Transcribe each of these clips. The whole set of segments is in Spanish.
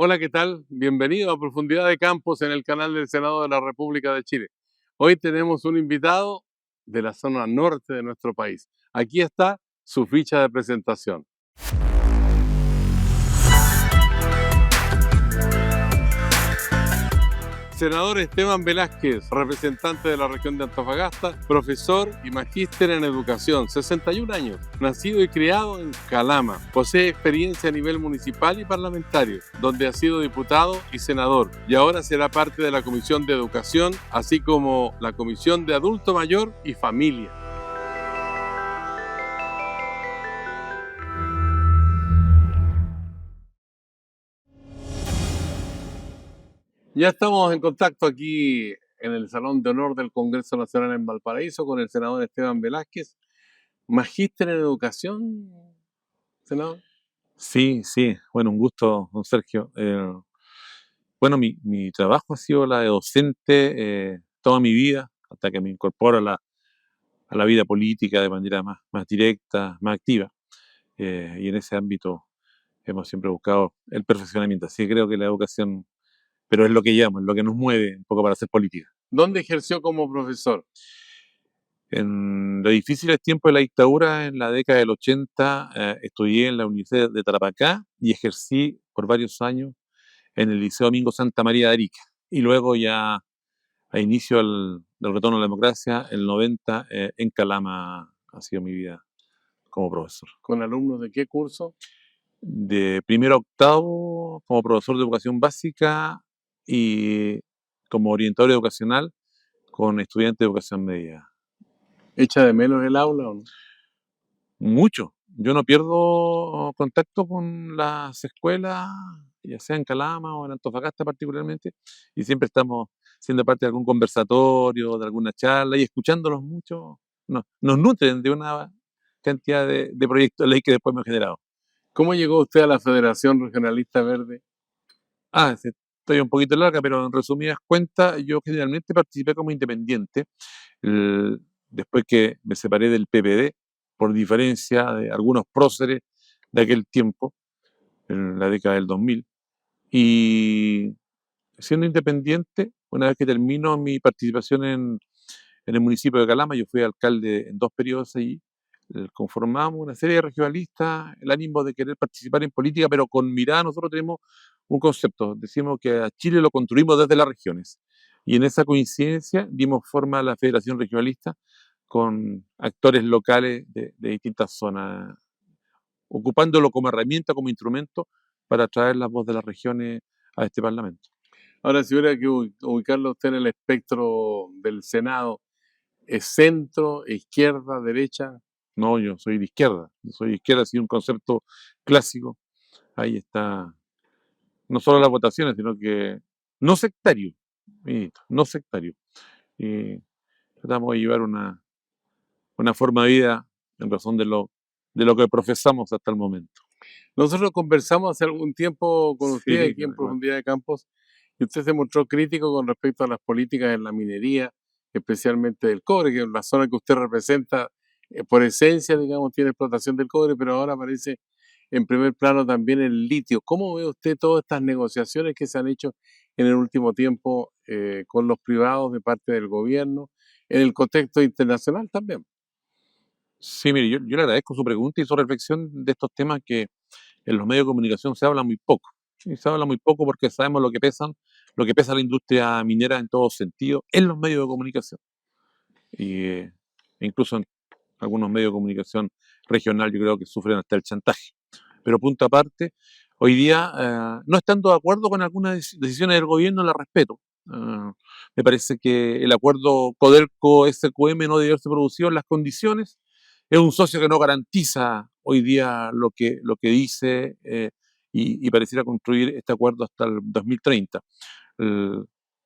Hola, ¿qué tal? Bienvenido a Profundidad de Campos en el canal del Senado de la República de Chile. Hoy tenemos un invitado de la zona norte de nuestro país. Aquí está su ficha de presentación. Senador Esteban Velázquez, representante de la región de Antofagasta, profesor y magíster en educación, 61 años, nacido y criado en Calama. Posee experiencia a nivel municipal y parlamentario, donde ha sido diputado y senador, y ahora será parte de la Comisión de Educación, así como la Comisión de Adulto Mayor y Familia. Ya estamos en contacto aquí en el Salón de Honor del Congreso Nacional en Valparaíso con el senador Esteban Velázquez, magíster en educación, senador. Sí, sí, bueno, un gusto, don Sergio. Bueno, mi trabajo ha sido la de docente toda mi vida, hasta que me incorporo a la vida política de manera más directa, más activa. Y en ese ámbito hemos siempre buscado el perfeccionamiento. Así que creo que la educación, pero es lo que llamo, es lo que nos mueve un poco para hacer política. ¿Dónde ejerció como profesor? En los difíciles tiempos de la dictadura, en la década del 80, estudié en la Universidad de Tarapacá y ejercí por varios años en el Liceo Domingo Santa María de Arica. Y luego ya a inicio del retorno a la democracia, el 90, en Calama ha sido mi vida como profesor. ¿Con alumnos de qué curso? De primero a octavo como profesor de educación básica y como orientador educacional con estudiantes de educación media. ¿Echa de menos el aula o no? Mucho. Yo no pierdo contacto con las escuelas, ya sea en Calama o en Antofagasta particularmente, y siempre estamos siendo parte de algún conversatorio, de alguna charla y escuchándolos mucho. Nos nutren de una cantidad de proyectos de ley que después me han generado. ¿Cómo llegó usted a la Federación Regionalista Verde? Estoy un poquito larga, pero en resumidas cuentas, yo generalmente participé como independiente. Después que me separé del PPD, por diferencia de algunos próceres de aquel tiempo, en la década del 2000. Y siendo independiente, una vez que termino mi participación en el municipio de Calama, yo fui alcalde en 2 periodos allí, conformamos una serie de regionalistas, el ánimo de querer participar en política, pero con mirada nosotros tenemos un concepto, decimos que a Chile lo construimos desde las regiones. Y en esa coincidencia dimos forma a la Federación Regionalista con actores locales de distintas zonas, ocupándolo como herramienta, como instrumento para traer la voz de las regiones a este Parlamento. Ahora, si hubiera que ubicarlo usted en el espectro del Senado, ¿es centro, izquierda, derecha? No, yo soy de izquierda, ha sido un concepto clásico. Ahí está, no solo las votaciones, sino que no sectario, ministro, no sectario. Y tratamos de llevar una forma de vida en razón de lo que profesamos hasta el momento. Nosotros conversamos hace algún tiempo con usted Sí, aquí en Profundidad de Campos y usted se mostró crítico con respecto a las políticas en la minería, especialmente del cobre, que es la zona que usted representa, por esencia, digamos, tiene explotación del cobre, pero ahora aparece en primer plano también el litio. ¿Cómo ve usted todas estas negociaciones que se han hecho en el último tiempo con los privados de parte del gobierno, en el contexto internacional también? Sí, mire, yo le agradezco su pregunta y su reflexión de estos temas que en los medios de comunicación se habla muy poco. Y se habla muy poco porque sabemos lo que pesa la industria minera en todos sentidos en los medios de comunicación. Y incluso en algunos medios de comunicación regional yo creo que sufren hasta el chantaje. Pero punto aparte, hoy día, no estando de acuerdo con algunas decisiones del gobierno, las respeto. Me parece que el acuerdo Codelco-SQM no debió haberse producido en las condiciones. Es un socio que no garantiza hoy día lo que dice, y pareciera construir este acuerdo hasta el 2030. El-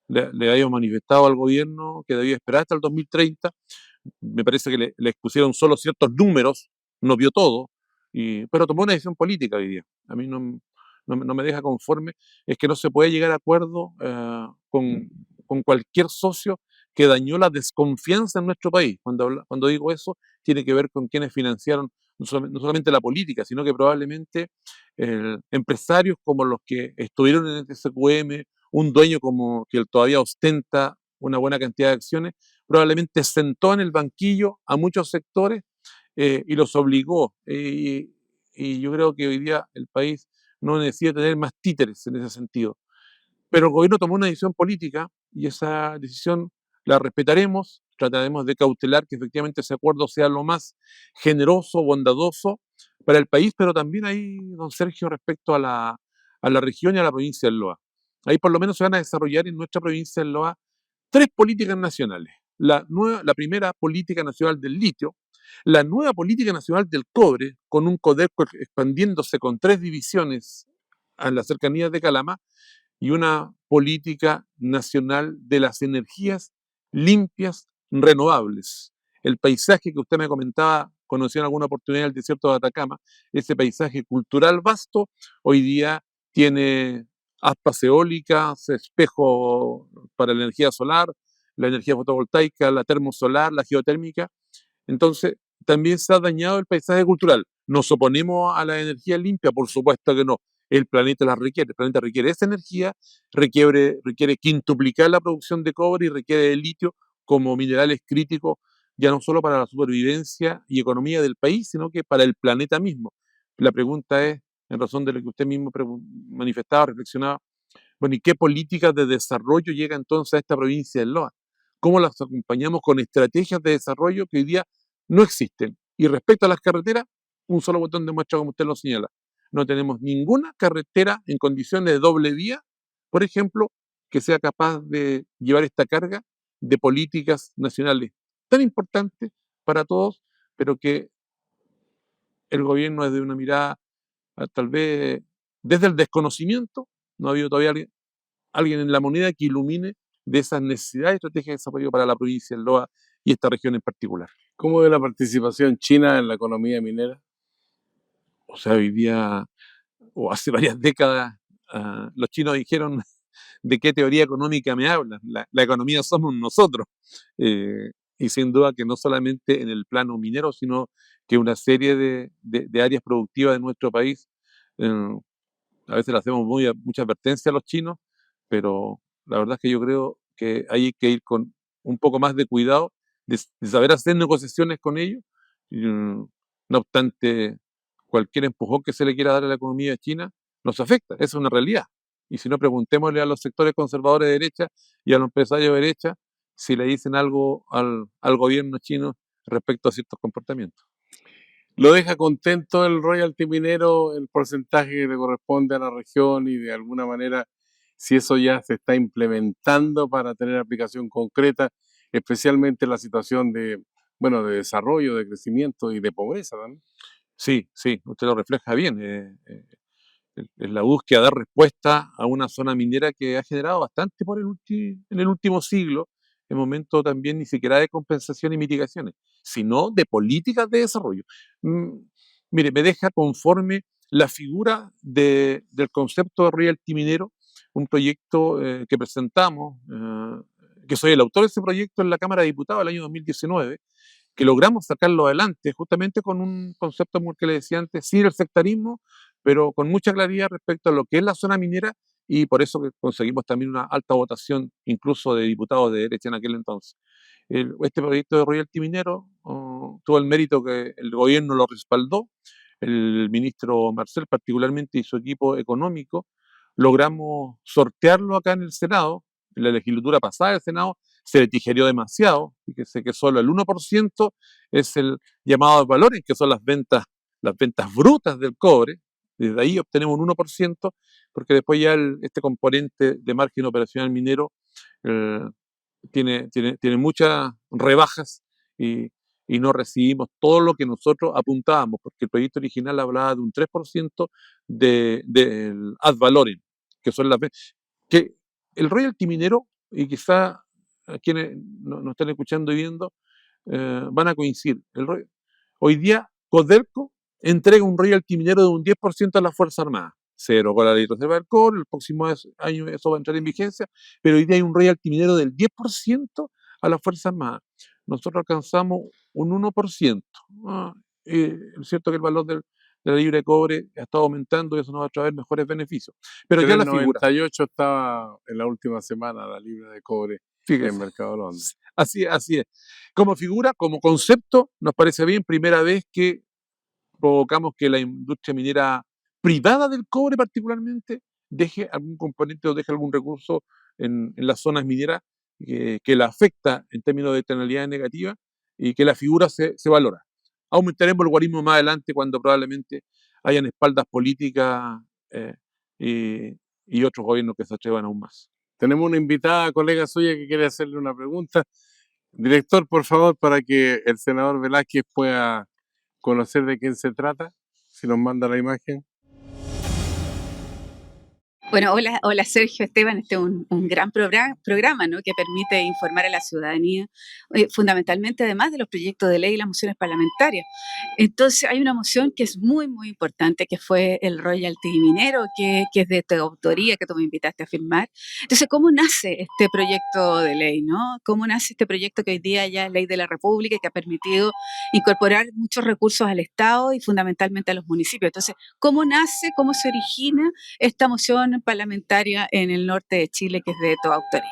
le habíamos manifestado al gobierno que debía esperar hasta el 2030. Me parece que le expusieron solo ciertos números, no vio todo, pero tomó una decisión política hoy día. A mí no me deja conforme, es que no se puede llegar a acuerdo con cualquier socio que dañó la desconfianza en nuestro país. Cuando digo eso, tiene que ver con quienes financiaron no solamente la política, sino que probablemente empresarios como los que estuvieron en el SQM, un dueño como que todavía ostenta una buena cantidad de acciones, probablemente sentó en el banquillo a muchos sectores y los obligó. Y yo creo que hoy día el país no necesita tener más títeres en ese sentido. Pero el gobierno tomó una decisión política y esa decisión la respetaremos, trataremos de cautelar que efectivamente ese acuerdo sea lo más generoso, bondadoso para el país, pero también ahí, don Sergio, respecto a la región y a la provincia del Loa. Ahí por lo menos se van a desarrollar en nuestra provincia del Loa tres políticas nacionales. La primera política nacional del litio, la nueva política nacional del cobre, con un Codelco expandiéndose con 3 divisiones a las cercanías de Calama, y una política nacional de las energías limpias, renovables. El paisaje que usted me comentaba, conoció en alguna oportunidad el desierto de Atacama, ese paisaje cultural vasto, hoy día tiene aspas eólicas, espejo para la energía solar, la energía fotovoltaica, la termosolar, la geotérmica. Entonces, también se ha dañado el paisaje cultural. ¿Nos oponemos a la energía limpia? Por supuesto que no. El planeta la requiere. El planeta requiere esa energía, requiere quintuplicar la producción de cobre y requiere el litio como minerales críticos, ya no solo para la supervivencia y economía del país, sino que para el planeta mismo. La pregunta es, en razón de lo que usted mismo manifestaba, reflexionaba, bueno, ¿y qué políticas de desarrollo llega entonces a esta provincia del Loa? ¿Cómo las acompañamos con estrategias de desarrollo que hoy día no existen? Y respecto a las carreteras, un solo botón de muestra, como usted lo señala. No tenemos ninguna carretera en condiciones de doble vía, por ejemplo, que sea capaz de llevar esta carga de políticas nacionales tan importantes para todos, pero que el gobierno desde una mirada, tal vez desde el desconocimiento, no ha habido todavía alguien en la moneda que ilumine de esas necesidades y estrategias de desarrollo para la provincia del Loa y esta región en particular. ¿Cómo ve la participación china en la economía minera? O sea, hoy día, o hace varias décadas, los chinos dijeron de qué teoría económica me hablan. La economía somos nosotros. Y sin duda que no solamente en el plano minero, sino que una serie de áreas productivas de nuestro país eh, a veces le hacemos mucha advertencia a los chinos, pero la verdad es que yo creo que hay que ir con un poco más de cuidado, de saber hacer negociaciones con ellos. No obstante, cualquier empujón que se le quiera dar a la economía china nos afecta, eso es una realidad. Y si no, preguntémosle a los sectores conservadores de derecha y a los empresarios de derecha si le dicen algo al gobierno chino respecto a ciertos comportamientos. ¿Lo deja contento el royalty minero, el porcentaje que le corresponde a la región y de alguna manera si eso ya se está implementando para tener aplicación concreta, especialmente en la situación de, bueno, de desarrollo, de crecimiento y de pobreza también? Sí, sí, usted lo refleja bien. Es la búsqueda de dar respuesta a una zona minera que ha generado bastante en el último siglo, en momento también ni siquiera de compensación y mitigaciones, sino de políticas de desarrollo. Mm, Mire, me deja conforme la figura del concepto de royalty minero, un proyecto que presentamos, que soy el autor de ese proyecto en la Cámara de Diputados el año 2019, que logramos sacarlo adelante justamente con un concepto como el que le decía antes, sin el sectarismo, pero con mucha claridad respecto a lo que es la zona minera y por eso que conseguimos también una alta votación, incluso de diputados de derecha en aquel entonces. Este proyecto de royalty minero tuvo el mérito que el gobierno lo respaldó, el ministro Marcel particularmente y su equipo económico, logramos sortearlo acá en el Senado, en la legislatura pasada del Senado, se litigerió demasiado, fíjese que solo el 1% es el llamado de valores, que son las ventas brutas del cobre, desde ahí obtenemos un 1%, porque después ya este componente de margen operacional minero eh, tiene muchas rebajas y no recibimos todo lo que nosotros apuntábamos, porque el proyecto original hablaba de un 3% del ad valorem, que son que el royalty minero, y quizá a quienes nos están escuchando y viendo van a coincidir. Hoy día, Codelco entrega un royalty minero de un 10% a las Fuerzas Armadas. Cero con la ley de reserva del cobre, el próximo año eso va a entrar en vigencia, pero hoy día hay un royalty minero del 10% a las Fuerzas Armadas. Nosotros alcanzamos un 1%. es cierto que el valor de la libra de cobre ha estado aumentando y eso nos va a traer mejores beneficios. Pero ya la figura, 3,98 estaba en la última semana la libra de cobre en el fíjese, mercado de Londres. así es. Como figura, como concepto, nos parece bien, primera vez que provocamos que la industria minera privada del cobre particularmente deje algún componente o deje algún recurso en las zonas mineras que la afecta en términos de externalidad negativa y que la figura se valora. Aumentaremos el guarismo más adelante cuando probablemente hayan espaldas políticas eh, y, y otros gobiernos que se atrevan aún más. Tenemos una invitada, colega suya, que quiere hacerle una pregunta. Director, por favor, para que el senador Velázquez pueda conocer de quién se trata, si nos manda la imagen. Bueno, hola Sergio Esteban, este es un gran programa, ¿no? Que permite informar a la ciudadanía, fundamentalmente además de los proyectos de ley y las mociones parlamentarias. Entonces hay una moción que es muy importante, que fue el royalty minero, que es de tu autoría, que tú me invitaste a firmar. Entonces, ¿cómo nace este proyecto de ley, no? ¿Cómo nace este proyecto que hoy día ya es ley de la República y que ha permitido incorporar muchos recursos al Estado y fundamentalmente a los municipios? Entonces, ¿cómo nace, cómo se origina esta moción parlamentaria en el norte de Chile que es de tu autoría?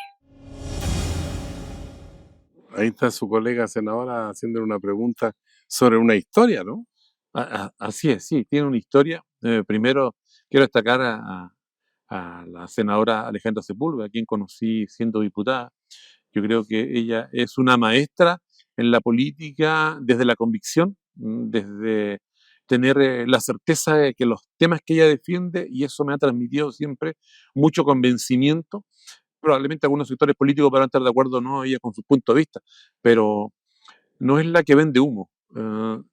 Ahí está su colega senadora haciendo una pregunta sobre una historia, ¿no? Así es, sí, tiene una historia. Primero, quiero destacar a la senadora Alejandra Sepúlveda, a quien conocí siendo diputada. Yo creo que ella es una maestra en la política desde la convicción, desde tener la certeza de que los temas que ella defiende, y eso me ha transmitido siempre mucho convencimiento. Probablemente algunos sectores políticos podrán estar de acuerdo o no ella con su punto de vista, pero no es la que vende humo.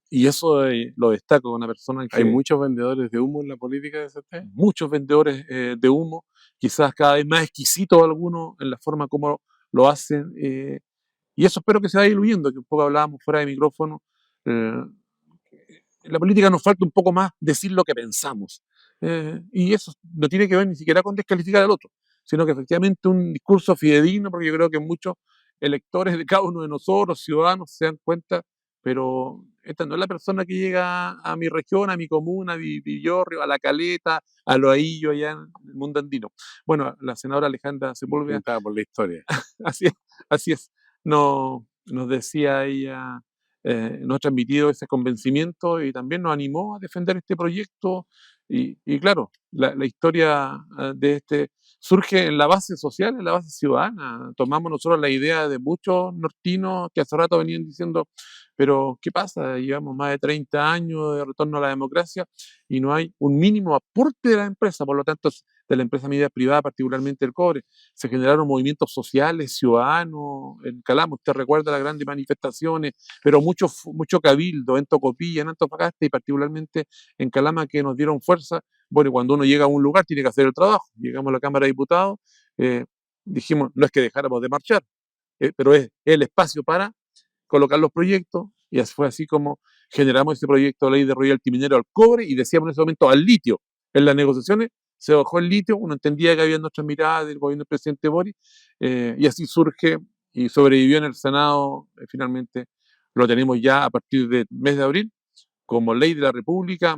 Y eso lo destaco de una persona Hay que muchos vendedores de humo en la política de ST. muchos vendedores de humo, quizás cada vez más exquisitos algunos en la forma como lo hacen, y eso espero que se vaya diluyendo, que un poco hablábamos fuera de micrófono. eh, en la política nos falta un poco más decir lo que pensamos. Y eso no tiene que ver ni siquiera con descalificar al otro, sino que efectivamente un discurso fidedigno, porque yo creo que muchos electores de cada uno de nosotros, ciudadanos, se dan cuenta, pero esta no es la persona que llega a mi región, a mi comuna, a mi Villorrio, a La Caleta, a Loaillo, allá en el mundo andino. Bueno, la senadora Alejandra Sepúlveda, Preguntaba por la historia. así es, así es, no, nos decía ella, nos ha transmitido ese convencimiento y también nos animó a defender este proyecto. Y claro, la historia de este surge en la base social, en la base ciudadana. Tomamos nosotros la idea de muchos nortinos que hace rato venían diciendo, pero ¿qué pasa? Llevamos más de 30 años de retorno a la democracia y no hay un mínimo aporte de la empresa, por lo tanto, de la empresa media privada, particularmente el cobre. Se generaron movimientos sociales, ciudadanos, en Calama, usted recuerda las grandes manifestaciones, pero mucho cabildo en Tocopilla, en Antofagasta y particularmente en Calama que nos dieron fuerza. Bueno, cuando uno llega a un lugar tiene que hacer el trabajo. Llegamos a la Cámara de Diputados, dijimos, no es que dejáramos de marchar, pero es el espacio para colocar los proyectos, y fue así como generamos ese proyecto de ley de royalty minero al cobre, y decíamos en ese momento al litio. En las negociaciones se bajó el litio, uno entendía que había nuestras miradas del gobierno del presidente Boris, y así surge y sobrevivió en el Senado. Finalmente lo tenemos ya a partir del mes de abril como ley de la República.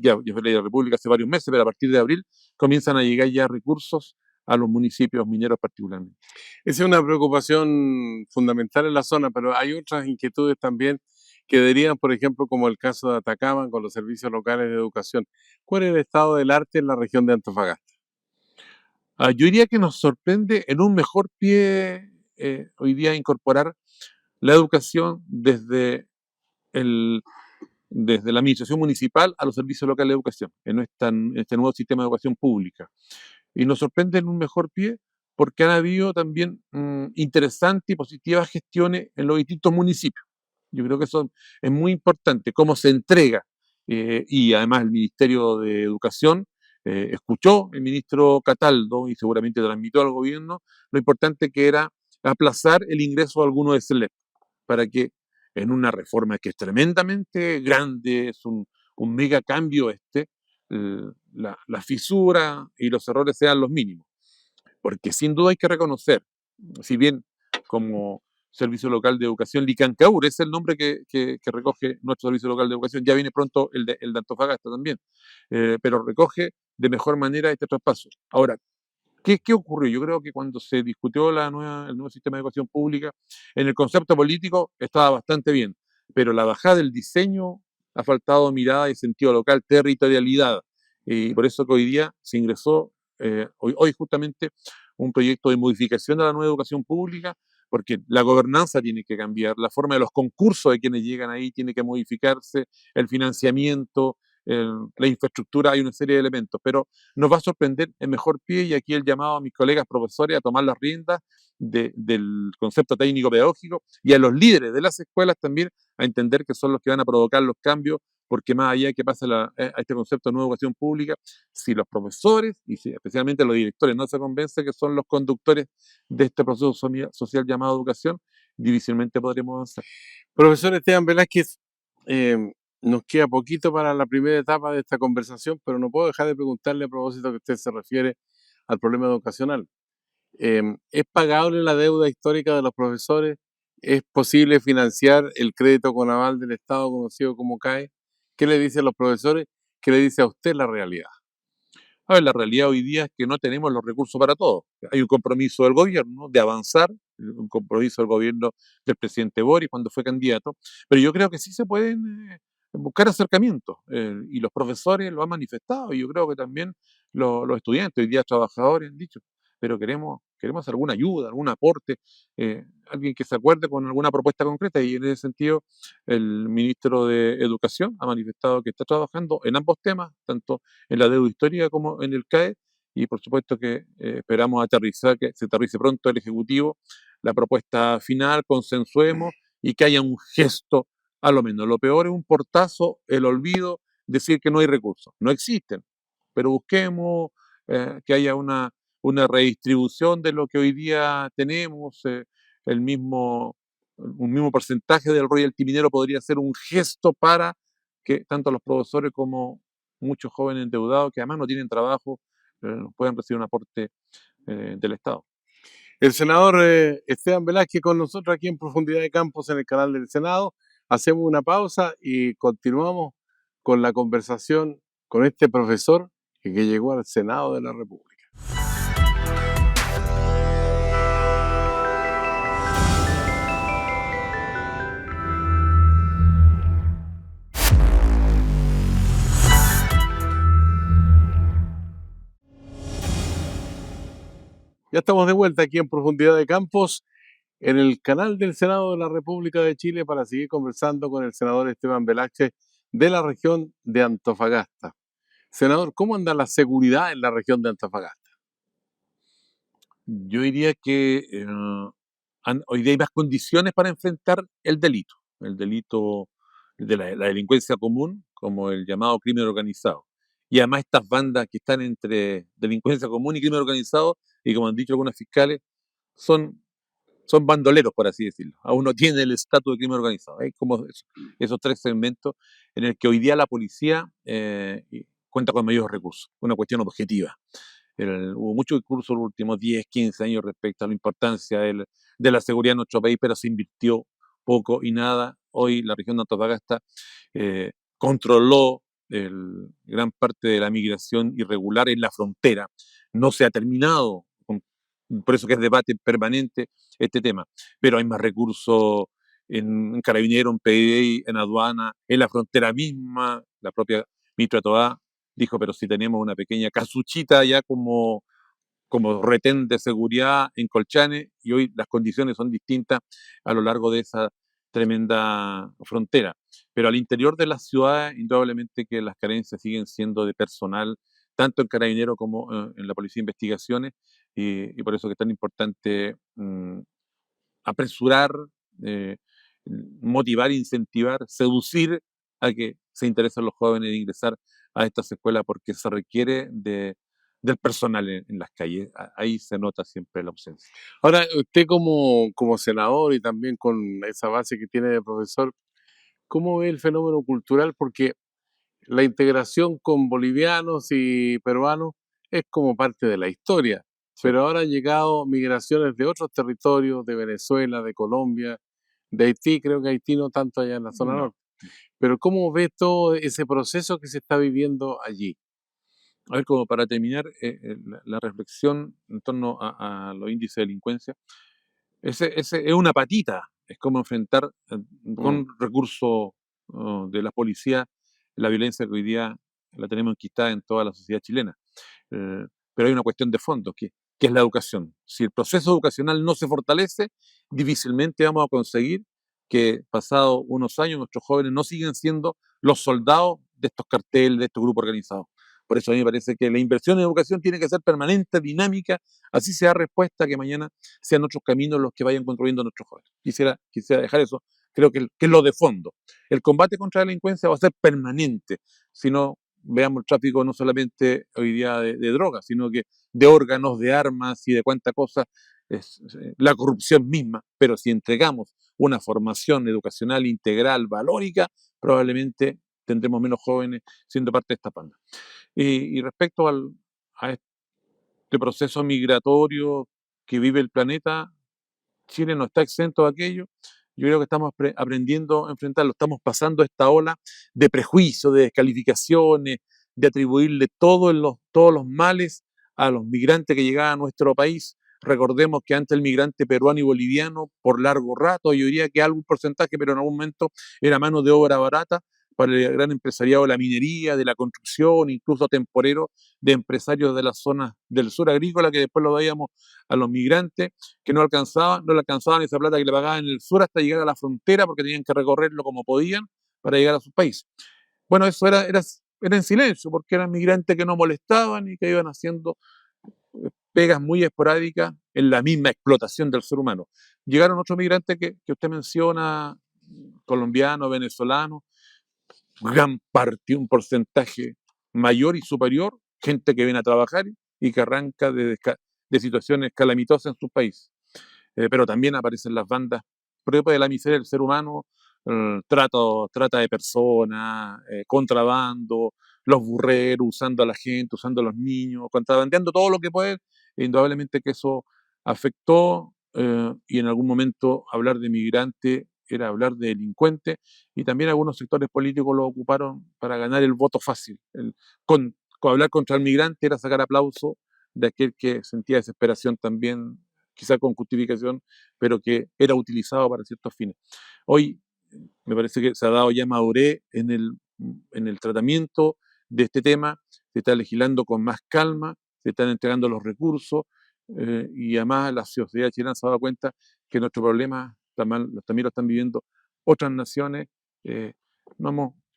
Ya fue ley de la República hace varios meses, pero a partir de abril comienzan a llegar ya recursos a los municipios mineros particularmente. Esa es una preocupación fundamental en la zona, pero hay otras inquietudes también que derivan, por ejemplo, como el caso de Atacama con los servicios locales de educación. ¿Cuál es el estado del arte en la región de Antofagasta? Yo diría que nos sorprende en un mejor pie hoy día incorporar la educación el, desde la administración municipal a los servicios locales de educación, en este nuevo sistema de educación pública. Y nos sorprende en un mejor pie porque han habido también interesantes y positivas gestiones en los distintos municipios. Yo creo que eso es muy importante, cómo se entrega. Y además el Ministerio de Educación escuchó el ministro Cataldo y seguramente transmitió al gobierno lo importante que era aplazar el ingreso de algunos de CELEP para que en una reforma que es tremendamente grande, es un mega cambio la fisura y los errores sean los mínimos. Porque sin duda hay que reconocer, si bien como Servicio Local de Educación, Licancaur, ese es el nombre que recoge nuestro Servicio Local de Educación. Ya viene pronto el de Antofagasta también, pero recoge de mejor manera este traspaso. Ahora, ¿qué ocurrió? Yo creo que cuando se discutió el nuevo sistema de educación pública, en el concepto político estaba bastante bien, pero la bajada del diseño ha faltado mirada y sentido local, territorialidad. Y por eso que hoy día se ingresó, hoy justamente, un proyecto de modificación de la nueva educación pública, porque la gobernanza tiene que cambiar, la forma de los concursos de quienes llegan ahí tiene que modificarse, el financiamiento, la infraestructura, hay una serie de elementos, pero nos va a sorprender en mejor pie, y aquí el llamado a mis colegas profesores a tomar las riendas del concepto técnico pedagógico, y a los líderes de las escuelas también a entender que son los que van a provocar los cambios, porque más allá de que pase a este concepto de nueva educación pública, si los profesores y especialmente los directores no se convencen que son los conductores de este proceso social llamado educación, difícilmente podremos avanzar. Profesor Esteban Velázquez, eh, nos queda poquito para la primera etapa de esta conversación, pero no puedo dejar de preguntarle a propósito que usted se refiere al problema educacional. ¿Es pagable la deuda histórica de los profesores? ¿Es posible financiar el crédito con aval del Estado conocido como CAE? ¿Qué le dicen los profesores? ¿Qué le dice a usted la realidad? A ver, la realidad hoy día es que no tenemos los recursos para todo. Hay un compromiso del gobierno de avanzar, un compromiso del gobierno del presidente Boris cuando fue candidato, pero yo creo que sí se pueden buscar acercamientos, y los profesores lo han manifestado, y yo creo que también los estudiantes, hoy día trabajadores, han dicho, pero queremos alguna ayuda, algún aporte, alguien que se acuerde con alguna propuesta concreta, y en ese sentido el ministro de Educación ha manifestado que está trabajando en ambos temas, tanto en la deuda histórica como en el CAE, y por supuesto que esperamos aterrizar, que se aterrice pronto el Ejecutivo la propuesta final, consensuemos y que haya un gesto, a lo menos. Lo peor es un portazo, el olvido, decir que no hay recursos. No existen, pero busquemos que haya una redistribución de lo que hoy día tenemos, el mismo, un mismo porcentaje del royalty minero podría ser un gesto para que tanto los profesores como muchos jóvenes endeudados que además no tienen trabajo puedan recibir un aporte del Estado. El senador Esteban Velázquez con nosotros aquí en Profundidad de Campos en el canal del Senado. Hacemos una pausa y continuamos con la conversación con este profesor que llegó al Senado de la República. Ya estamos de vuelta aquí en Profundidad de Campos, en el canal del Senado de la República de Chile, para seguir conversando con el senador Esteban Velázquez de la región de Antofagasta. Senador, ¿cómo anda la seguridad en la región de Antofagasta? Yo diría que hoy día hay más condiciones para enfrentar el delito de la delincuencia común, como el llamado crimen organizado. Y además estas bandas que están entre delincuencia común y crimen organizado, y como han dicho algunos fiscales, son, son bandoleros, por así decirlo. Aún no tienen el estatus de crimen organizado. Hay como esos tres segmentos en el que hoy día la policía cuenta con mayores recursos, una cuestión objetiva. Hubo mucho discurso en los últimos 10, 15 años respecto a la importancia de la seguridad en nuestro país, pero se invirtió poco y nada. Hoy la región de Antofagasta controló gran parte de la migración irregular en la frontera. No se ha terminado, por eso que es debate permanente este tema, pero hay más recursos en Carabineros, en PDI, en aduana, en la frontera misma. La propia ministra Toá dijo, pero si tenemos una pequeña casuchita ya como retén de seguridad en Colchane, y hoy las condiciones son distintas a lo largo de esa tremenda frontera. Pero al interior de las ciudades, indudablemente que las carencias siguen siendo de personal, tanto en Carabineros como en la Policía de Investigaciones, y por eso que es tan importante apresurar, eh, motivar, incentivar, seducir a que se interesen los jóvenes de ingresar a estas escuelas, porque se requiere del personal en las calles. Ahí se nota siempre la ausencia. Ahora, usted como senador y también con esa base que tiene de profesor, ¿cómo ve el fenómeno cultural? Porque la integración con bolivianos y peruanos es como parte de la historia. pero ahora han llegado migraciones de otros territorios, de Venezuela, de Colombia, de Haití, creo que Haití no tanto allá en la zona No. norte. Pero ¿cómo ves todo ese proceso que se está viviendo allí? A ver, como para terminar, la reflexión en torno a los índices de delincuencia, ese es una patita, es como enfrentar Mm, con recursos de la policía la violencia que hoy día la tenemos enquistada en toda la sociedad chilena. Eh, pero hay una cuestión de fondo, que es la educación. Si el proceso educacional no se fortalece, difícilmente vamos a conseguir que, pasados unos años, nuestros jóvenes no siguen siendo los soldados de estos carteles, de estos grupos organizados. Por eso a mí me parece que la inversión en educación tiene que ser permanente, dinámica, así se da respuesta a que mañana sean otros caminos los que vayan construyendo nuestros jóvenes. Quisiera dejar eso, creo que es lo de fondo. El combate contra la delincuencia va a ser permanente, si no veamos el tráfico no solamente hoy día de drogas, sino que de órganos, de armas y de cuánta cosa, es la corrupción misma. Pero si entregamos una formación educacional integral, valórica, probablemente tendremos menos jóvenes siendo parte de esta panda. Y respecto a este proceso migratorio que vive el planeta, Chile no está exento de aquello. Yo creo que estamos aprendiendo a enfrentarlo, estamos pasando esta ola de prejuicios, de descalificaciones, de atribuirle todos los males a los migrantes que llegaban a nuestro país. Recordemos que antes el migrante peruano y boliviano, por largo rato, yo diría que algún porcentaje, pero en algún momento era mano de obra barata para el gran empresariado de la minería, de la construcción, incluso temporero, de empresarios de las zonas del sur agrícola, que después lo veíamos a los migrantes que no le alcanzaban esa plata que le pagaban en el sur hasta llegar a la frontera porque tenían que recorrerlo como podían para llegar a sus países. Bueno, eso era en silencio porque eran migrantes que no molestaban y que iban haciendo pegas muy esporádicas en la misma explotación del ser humano. Llegaron otros migrantes que usted menciona, colombianos, venezolanos, gran parte, un porcentaje mayor y superior, gente que viene a trabajar y que arranca de situaciones calamitosas en sus países. Pero también aparecen las bandas propias de la miseria del ser humano, trata de personas, contrabando, los burreros usando a la gente, usando a los niños, contrabandeando todo lo que pueden. E indudablemente que eso afectó y en algún momento hablar de migrante era hablar de delincuente y también algunos sectores políticos lo ocuparon para ganar el voto fácil. Con hablar contra el migrante era sacar aplauso de aquel que sentía desesperación también, quizá con justificación, pero que era utilizado para ciertos fines. Hoy me parece que se ha dado ya madurez en el tratamiento de este tema, se está legislando con más calma, se están entregando los recursos y además la sociedad chilena se ha dado cuenta que nuestro problema también lo están viviendo otras naciones. eh,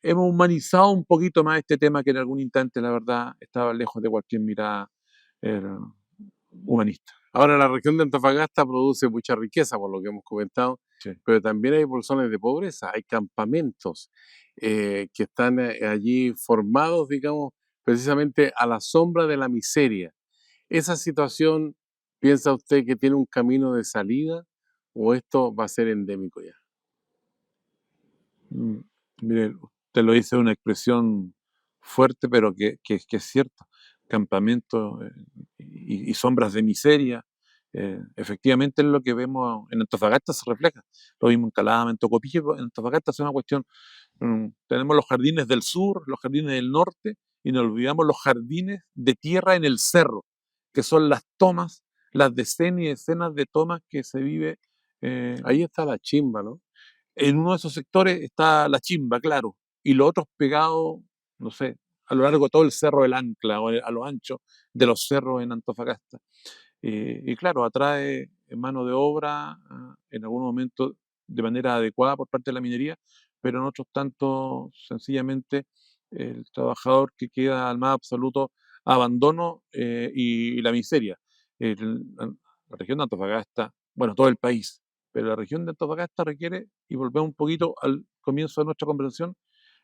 hemos humanizado un poquito más este tema que en algún instante, la verdad, estaba lejos de cualquier mirada eh, humanista. Ahora, la región de Antofagasta produce mucha riqueza, por lo que hemos comentado, Sí. pero también hay bolsones de pobreza, hay campamentos que están allí formados, digamos, precisamente a la sombra de la miseria. ¿Esa situación piensa usted que tiene un camino de salida o esto va a ser endémico ya? Mm, Mire, usted lo dice una expresión fuerte, pero que es cierto. Campamentos y sombras de miseria. Efectivamente es lo que vemos en Antofagasta, se refleja. Lo vimos en Calama, en Tocopilla, en Antofagasta es una cuestión. Tenemos los jardines del sur, los jardines del norte, y nos olvidamos los jardines de tierra en el cerro, que son las tomas, las decenas y decenas de tomas que se vive Ahí está la chimba, ¿no? en uno de esos sectores está la chimba, claro, y los otros pegados, no sé, a lo largo de todo el Cerro del Ancla o a lo ancho de los cerros en Antofagasta. Y claro, atrae mano de obra en algún momento de manera adecuada por parte de la minería, pero en otros tanto sencillamente el trabajador que queda al más absoluto abandono y la miseria. La región de Antofagasta, bueno, todo el país, pero la región de Antofagasta requiere, y volvemos un poquito al comienzo de nuestra conversación,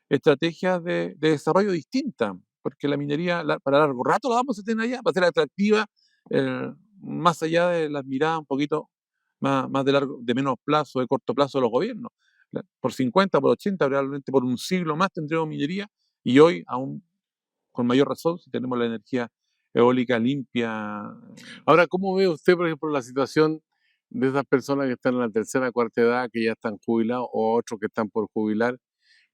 estrategias de desarrollo distintas, porque la minería para largo rato la vamos a tener allá, va a ser atractiva, más allá de las miradas un poquito más de menos plazo, de corto plazo de los gobiernos. Por 50, por 80, probablemente por un siglo más tendremos minería y hoy, aún con mayor razón, si tenemos la energía eólica limpia. Ahora, ¿cómo ve usted, por ejemplo, la situación de esas personas que están en la tercera, cuarta edad, que ya están jubilados, o otros que están por jubilar?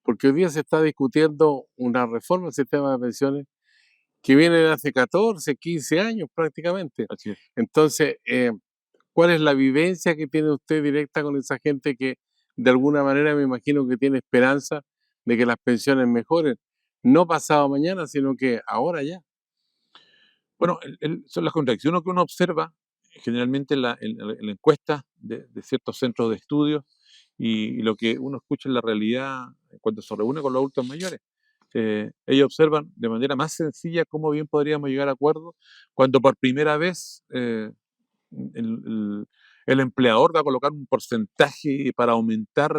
Porque hoy día se está discutiendo una reforma del sistema de pensiones que viene de hace 14, 15 años prácticamente. Así es. Entonces, ¿cuál es la vivencia que tiene usted directa con esa gente que de alguna manera me imagino que tiene esperanza de que las pensiones mejoren? No pasado mañana, sino que ahora ya. Bueno, son las contradicciones que uno observa generalmente en la encuesta de ciertos centros de estudio y lo que uno escucha en la realidad cuando se reúne con los adultos mayores. Ellos observan de manera más sencilla cómo bien podríamos llegar a acuerdos cuando por primera vez el, el- el empleador va a colocar un porcentaje para aumentar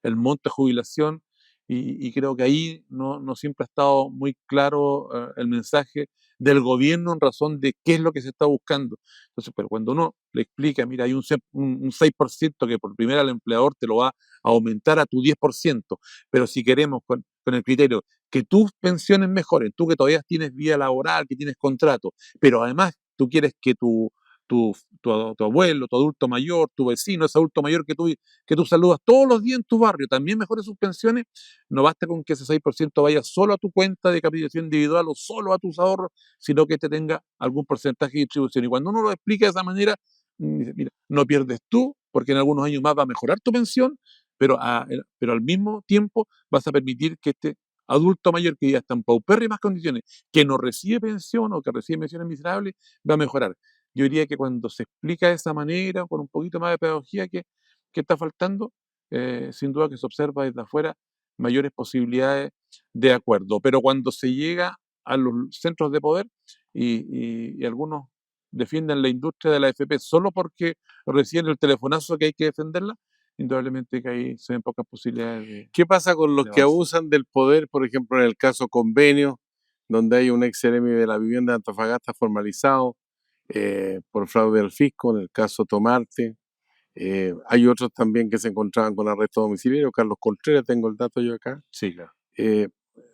el monto de jubilación y creo que ahí no siempre ha estado muy claro el mensaje del gobierno en razón de qué es lo que se está buscando. Entonces, pero cuando uno le explica, mira, hay un 6% que por primera el empleador te lo va a aumentar a tu 10%, pero si queremos con el criterio que tus pensiones mejoren, tú que todavía tienes vida laboral, que tienes contrato, pero además tú quieres que tu abuelo, tu adulto mayor, tu vecino, ese adulto mayor que tú saludas todos los días en tu barrio, también mejore sus pensiones, no basta con que ese 6% vaya solo a tu cuenta de capitalización individual o solo a tus ahorros, sino que te tenga algún porcentaje de distribución. Y cuando uno lo explica de esa manera, dice, mira, no pierdes tú, porque en algunos años más va a mejorar tu pensión, pero al mismo tiempo vas a permitir que este adulto mayor que ya está en paupérrimas condiciones, que no recibe pensión o que recibe pensiones miserables, va a mejorar. Yo diría que cuando se explica de esa manera, con un poquito más de pedagogía que está faltando, sin duda que se observa desde afuera mayores posibilidades de acuerdo. Pero cuando se llega a los centros de poder y algunos defienden la industria de la AFP solo porque reciben el telefonazo que hay que defenderla, indudablemente que ahí se ven pocas posibilidades ¿Qué pasa con los de que avance. abusan del poder, por ejemplo, en el caso Convenio, donde hay un ex seremi de la vivienda de Antofagasta formalizado por fraude al fisco, en el caso Tomarte? Hay otros también que se encontraban con arresto domiciliario, Carlos Contreras, tengo el dato yo acá. Sí, claro.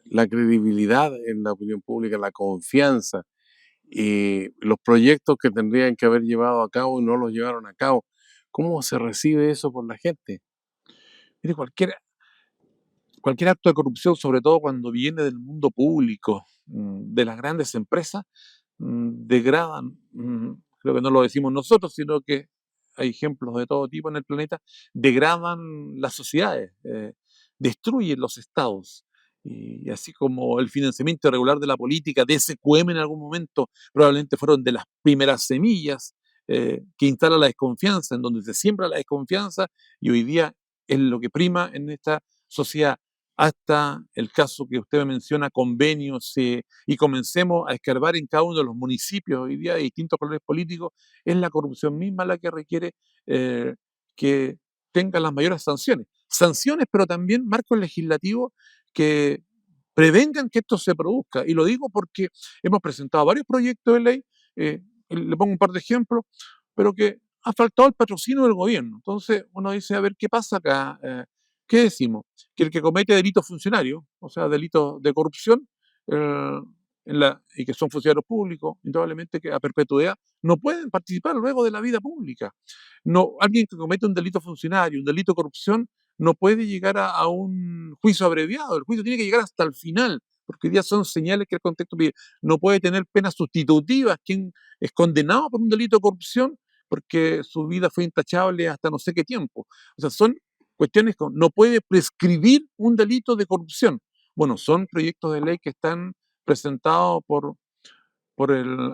La credibilidad en la opinión pública, la confianza y los proyectos que tendrían que haber llevado a cabo y no los llevaron a cabo. ¿Cómo se recibe eso por la gente? Mire, cualquier acto de corrupción, sobre todo cuando viene del mundo público, de las grandes empresas, degradan, creo que no lo decimos nosotros, sino que hay ejemplos de todo tipo en el planeta, degradan las sociedades, destruyen los estados. Y así como el financiamiento irregular de la política, de SQM en algún momento, probablemente fueron de las primeras semillas que instala la desconfianza, en donde se siembra la desconfianza, y hoy día es lo que prima en esta sociedad, hasta el caso que usted me menciona, convenios, y comencemos a escarbar en cada uno de los municipios hoy día de distintos colores políticos, es la corrupción misma la que requiere que tenga las mayores sanciones. Sanciones, pero también marcos legislativos que prevengan que esto se produzca. Y lo digo porque hemos presentado varios proyectos de ley, le pongo un par de ejemplos, pero que ha faltado el patrocinio del gobierno. Entonces uno dice, a ver, ¿qué pasa acá? ¿Qué decimos? Que el que comete delitos funcionarios, o sea, delitos de corrupción, eh, y que son funcionarios públicos, indudablemente que a perpetuidad, no pueden participar luego de la vida pública. No, alguien que comete un delito funcionario, un delito de corrupción, no puede llegar a un juicio abreviado. El juicio tiene que llegar hasta el final, porque hoy día son señales que el contexto pide. No puede tener penas sustitutivas quien es condenado por un delito de corrupción porque su vida fue intachable hasta no sé qué tiempo. O sea, son cuestiones que no puede prescribir un delito de corrupción. Bueno, son proyectos de ley que están presentados por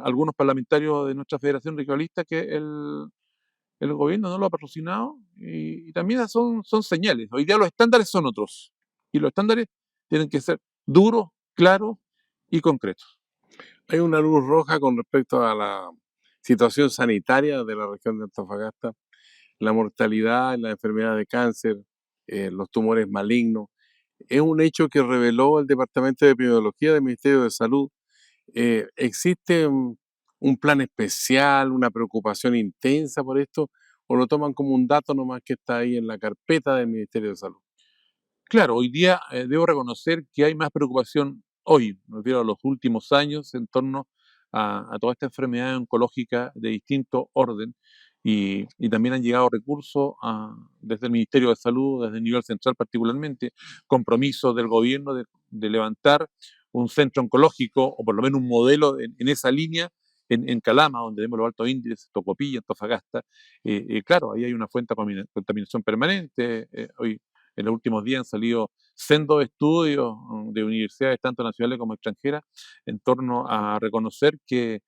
algunos parlamentarios de nuestra federación regionalista que el gobierno no lo ha patrocinado y también son señales. Hoy día los estándares son otros y los estándares tienen que ser duros, claros y concretos. Hay una luz roja con respecto a la situación sanitaria de la región de Antofagasta, la mortalidad, la enfermedad de cáncer, los tumores malignos. Es un hecho que reveló el Departamento de Epidemiología del Ministerio de Salud. ¿Existe un plan especial, una preocupación intensa por esto, o lo toman como un dato nomás que está ahí en la carpeta del Ministerio de Salud? Claro, hoy día debo reconocer que hay más preocupación hoy, me refiero a los últimos años, en torno a toda esta enfermedad oncológica de distinto orden. Y también han llegado recursos desde el Ministerio de Salud, desde el nivel central particularmente, compromisos del gobierno de levantar un centro oncológico, o por lo menos un modelo en esa línea, en Calama, donde vemos los altos índices, Tocopilla, Antofagasta. Claro, ahí hay una fuente de contaminación permanente. Hoy, en los últimos días han salido sendos estudios de universidades, tanto nacionales como extranjeras, en torno a reconocer que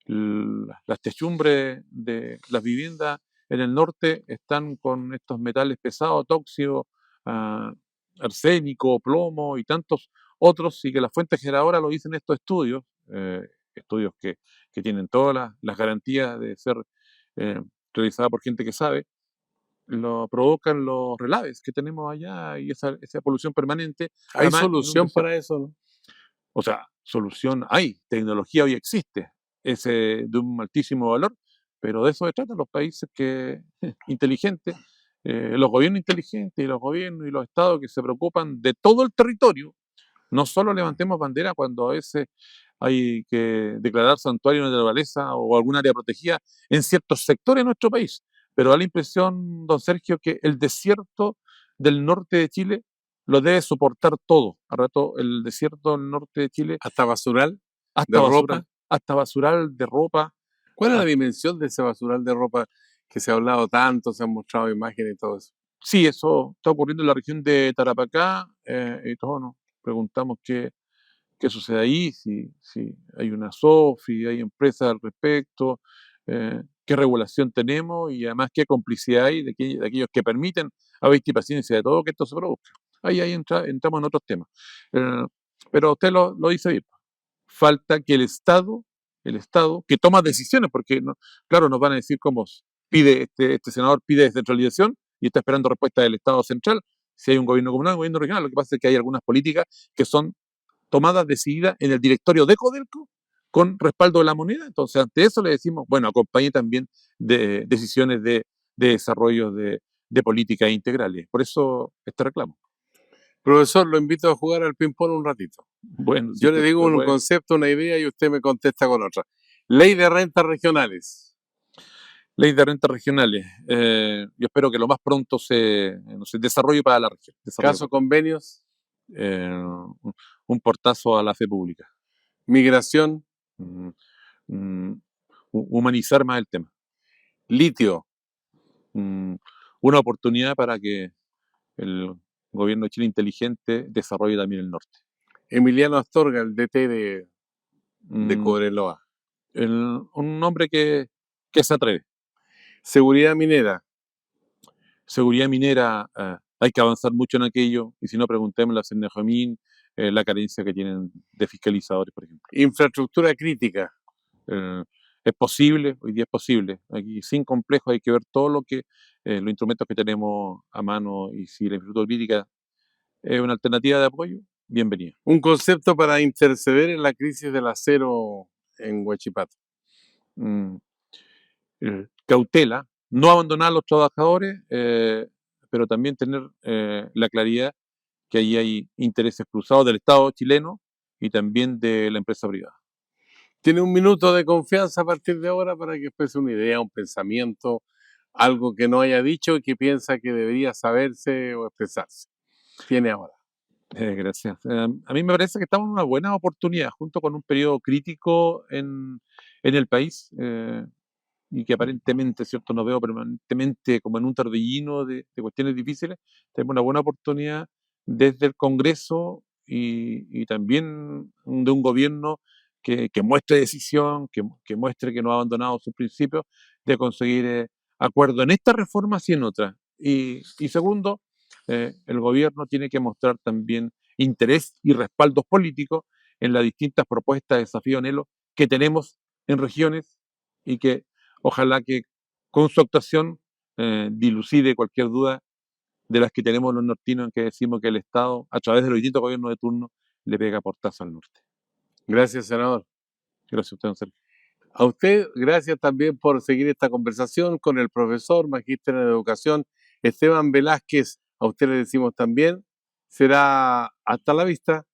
las techumbres de las viviendas en el norte están con estos metales pesados, tóxicos, ah, arsénico, plomo y tantos otros, y que las fuentes generadoras lo dicen estos estudios, estudios que tienen todas las garantías de ser realizadas por gente que sabe, lo provocan los relaves que tenemos allá y esa polución permanente. ¿Hay Además, en un solución desierto. para eso, no? O sea, solución hay, tecnología hoy existe, es de un altísimo valor, pero de eso se tratan los países inteligentes, los gobiernos inteligentes y los gobiernos y los estados que se preocupan de todo el territorio. No solo levantemos bandera cuando a veces hay que declarar santuario de naturaleza o algún área protegida en ciertos sectores de nuestro país, pero da la impresión, don Sergio, que el desierto del norte de Chile lo debe soportar todo. A rato el desierto del norte de Chile, Hasta basural hasta de basural, ropa. hasta basural de ropa. ¿Cuál es la hasta- dimensión de ese basural de ropa que se ha hablado tanto, se han mostrado imágenes y todo eso? Sí, eso está ocurriendo en la región de Tarapacá, y todos nos preguntamos qué sucede ahí, si hay una SOFI, hay empresas al respecto, qué regulación tenemos y además qué complicidad hay de aquellos que permiten a vista y paciencia de todo que esto se produzca. Ahí entramos en otros temas. Eh, pero usted lo dice bien. Falta que el Estado, que toma decisiones, porque claro, nos van a decir cómo pide este senador pide descentralización y está esperando respuesta del Estado central, si hay un gobierno comunal, un gobierno regional. Lo que pasa es que hay algunas políticas que son tomadas, decididas en el directorio de Codelco con respaldo de la moneda. Entonces, ante eso le decimos, bueno, acompañe también de decisiones de desarrollo de políticas integrales. Por eso este reclamo. Profesor, lo invito a jugar al ping-pong un ratito. Bueno, si Yo le usted digo me un puede. concepto, una idea y usted me contesta con otra. Ley de rentas regionales. Ley de rentas regionales. Yo espero que lo más pronto se desarrolle para la región. Caso convenios. Un portazo a la fe pública. Migración. Mm, mm, Humanizar más el tema. Litio. Una oportunidad para que el gobierno de Chile inteligente desarrolle también el norte. Emiliano Astorga, el DT de Mm, Cobreloa. un hombre que se atreve. Seguridad minera. Seguridad minera, hay que avanzar mucho en aquello, y si no, preguntémosle a Cernajamin la carencia que tienen de fiscalizadores, por ejemplo. Infraestructura crítica. Es posible, hoy día es posible. Aquí sin complejo hay que ver todo los instrumentos que tenemos a mano, y si la infraestructura crítica es una alternativa de apoyo, bienvenida. Un concepto para interceder en la crisis del acero en Huachipato. Cautela, no abandonar a los trabajadores, pero también tener la claridad que ahí hay intereses cruzados del Estado chileno y también de la empresa privada. Tiene un minuto de confianza a partir de ahora para que exprese una idea, un pensamiento, algo que no haya dicho y que piensa que debería saberse o expresarse. Tiene ahora. Gracias. A mí me parece que estamos en una buena oportunidad, junto con un periodo crítico en el país, y que aparentemente, ¿cierto?, nos veo permanentemente como en un torbellino de cuestiones difíciles. Tenemos una buena oportunidad desde el Congreso y también de un gobierno que muestre decisión, que muestre que no ha abandonado sus principios, de conseguir acuerdo en esta reforma y en otras. Y segundo, el gobierno tiene que mostrar también interés y respaldos políticos en las distintas propuestas, desafíos, anhelos que tenemos en regiones, y que ojalá que con su actuación dilucide cualquier duda de las que tenemos los nortinos, en que decimos que el Estado, a través de los distintos gobiernos de turno, le pega portazo al norte. Gracias, senador. Gracias a usted, don Sergio. A usted, gracias también por seguir esta conversación con el profesor, magíster en educación, Esteban Velázquez. A usted le decimos también, será hasta la vista.